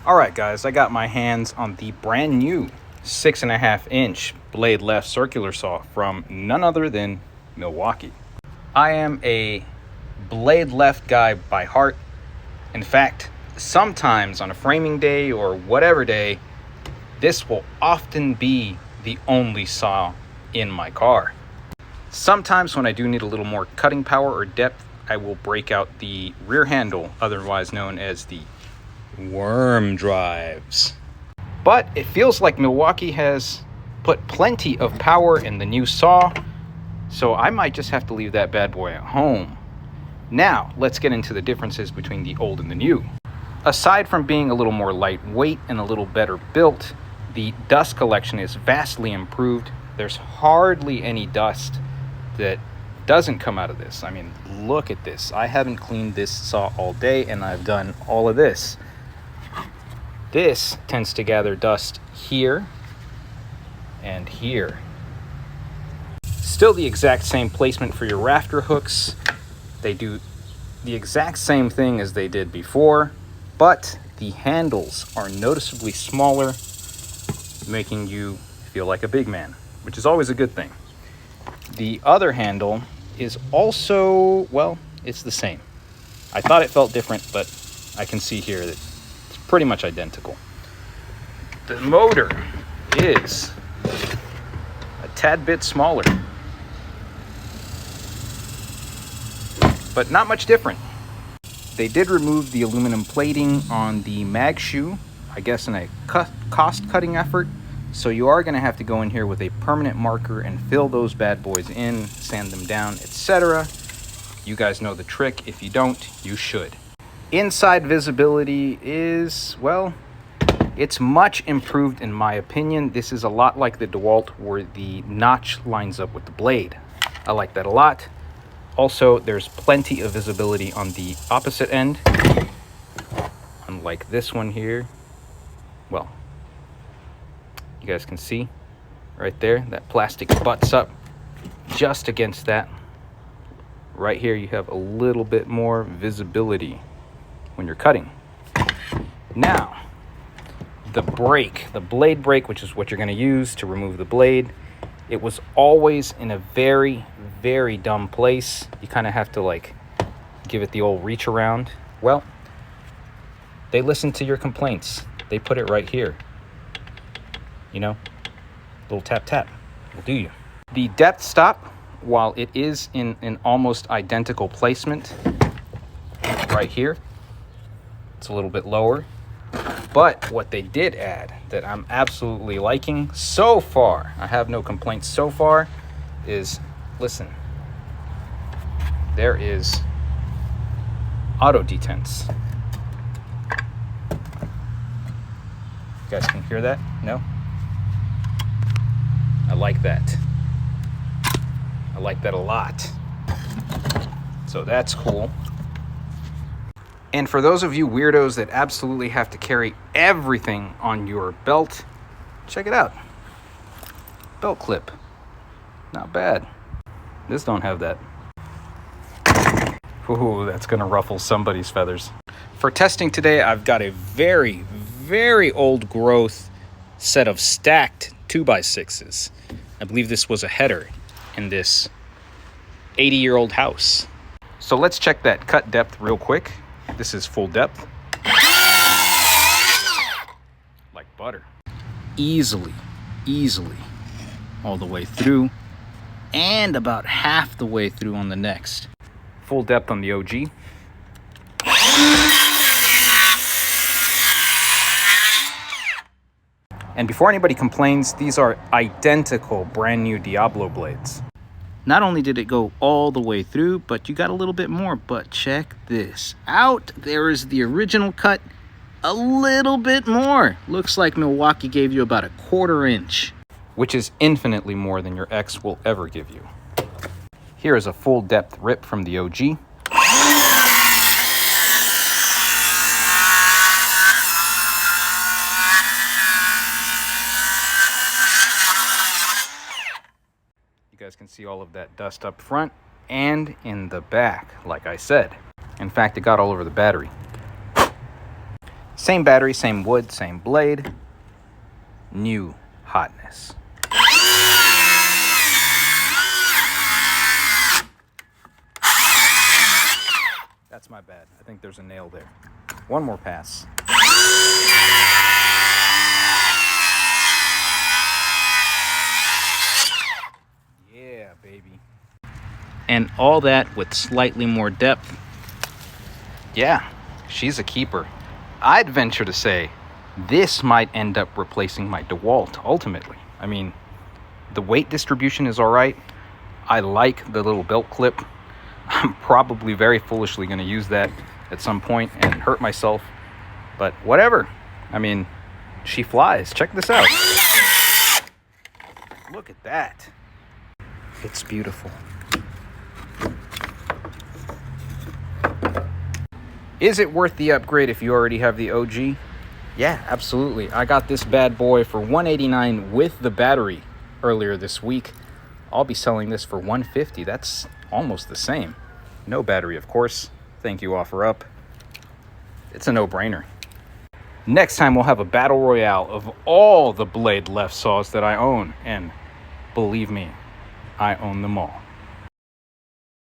Alright guys, I got my hands on the brand new 6.5-inch blade left circular saw from none other than Milwaukee. I am a blade left guy by heart. In fact, sometimes on a framing day or whatever day, this will often be the only saw in my car. Sometimes when I do need a little more cutting power or depth, I will break out the rear handle, otherwise known as the worm drives. But it feels like Milwaukee has put plenty of power in the new saw, so I might just have to leave that bad boy at home. Now, let's get into the differences between the old and the new. Aside from being a little more lightweight and a little better built, the dust collection is vastly improved. There's hardly any dust that doesn't come out of this. I mean, look at this. I haven't cleaned this saw all day and I've done all of this. This tends to gather dust here and here. Still the exact same placement for your rafter hooks. They do the exact same thing as they did before, but the handles are noticeably smaller, making you feel like a big man, which is always a good thing. The other handle is also, well, it's the same. I thought it felt different, but I can see here that it's pretty much identical. The motor is a tad bit smaller, but not much different. They did remove the aluminum plating on the mag shoe, I guess in a cost-cutting effort. So you are going to have to go in here with a permanent marker and fill those bad boys in, sand them down, etc. You guys know the trick. If you don't, you should. Inside visibility is, well, it's much improved in my opinion. This is a lot like the DeWalt where the notch lines up with the blade. I like that a lot. Also, there's plenty of visibility on the opposite end, unlike this one here. Well, you guys can see right there, that plastic butts up just against that. Right here, you have a little bit more visibility when you're cutting. Now, the brake, the blade brake, which is what you're going to use to remove the blade, it was always in a very, very dumb place. You kind of have to like give it the old reach around. Well, they listened to your complaints. They put it right here. You know, little tap tap will do you. The depth stop, while it is in an almost identical placement right here, it's a little bit lower. But what they did add that I'm absolutely liking so far, I have no complaints so far, is, listen, there is auto detents. You guys can hear that? No? I like that. I like that a lot. So that's cool. And for those of you weirdos that absolutely have to carry everything on your belt, check it out. Belt clip. Not bad. This don't have that. Ooh, that's gonna ruffle somebody's feathers. For testing today, I've got a very, very old growth set of stacked 2x6s. I believe this was a header in this 80-year-old house. So let's check that cut depth real quick. This is full depth. Like butter. Easily all the way through, and about half the way through on the next. Full depth on the OG. And before anybody complains, these are identical brand new Diablo blades. Not only did it go all the way through, but you got a little bit more. But check this out. There is the original cut, a little bit more. Looks like Milwaukee gave you about a 1/4 inch, which is infinitely more than your ex will ever give you. Here is a full depth rip from the OG. You guys can see all of that dust up front and in the back, like I said. In fact, it got all over the battery. Same battery, same wood, same blade. New hotness. That's my bad. I think there's a nail there. One more pass. Yeah, baby. And all that with slightly more depth. Yeah, she's a keeper. I'd venture to say this might end up replacing my DeWalt ultimately. I mean, the weight distribution is all right. I like the little belt clip. I'm probably very foolishly going to use that at some point and hurt myself. But whatever. I mean, she flies. Check this out. Look at that. It's beautiful. Is it worth the upgrade if you already have the OG? Yeah, absolutely. I got this bad boy for $189 with the battery earlier this week. I'll be selling this for $150. That's almost the same. No battery, of course. Thank you, OfferUp. It's a no-brainer. Next time we'll have a battle royale of all the blade left saws that I own. And believe me, I own them all.